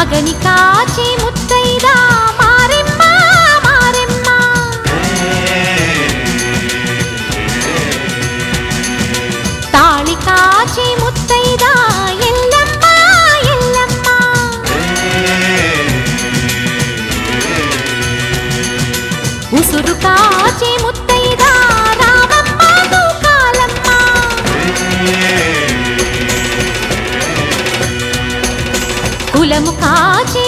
మగని కాచి ముత్తైదా మారెమ్మ మారెమ్మ తాళి కాచి ముత్తైదా ఎల్లమ్మ ఎల్లమ్మ ఉసురు కాచి ముత్తైదా రామమ్మ తూకాలమ్మ కులము కాచి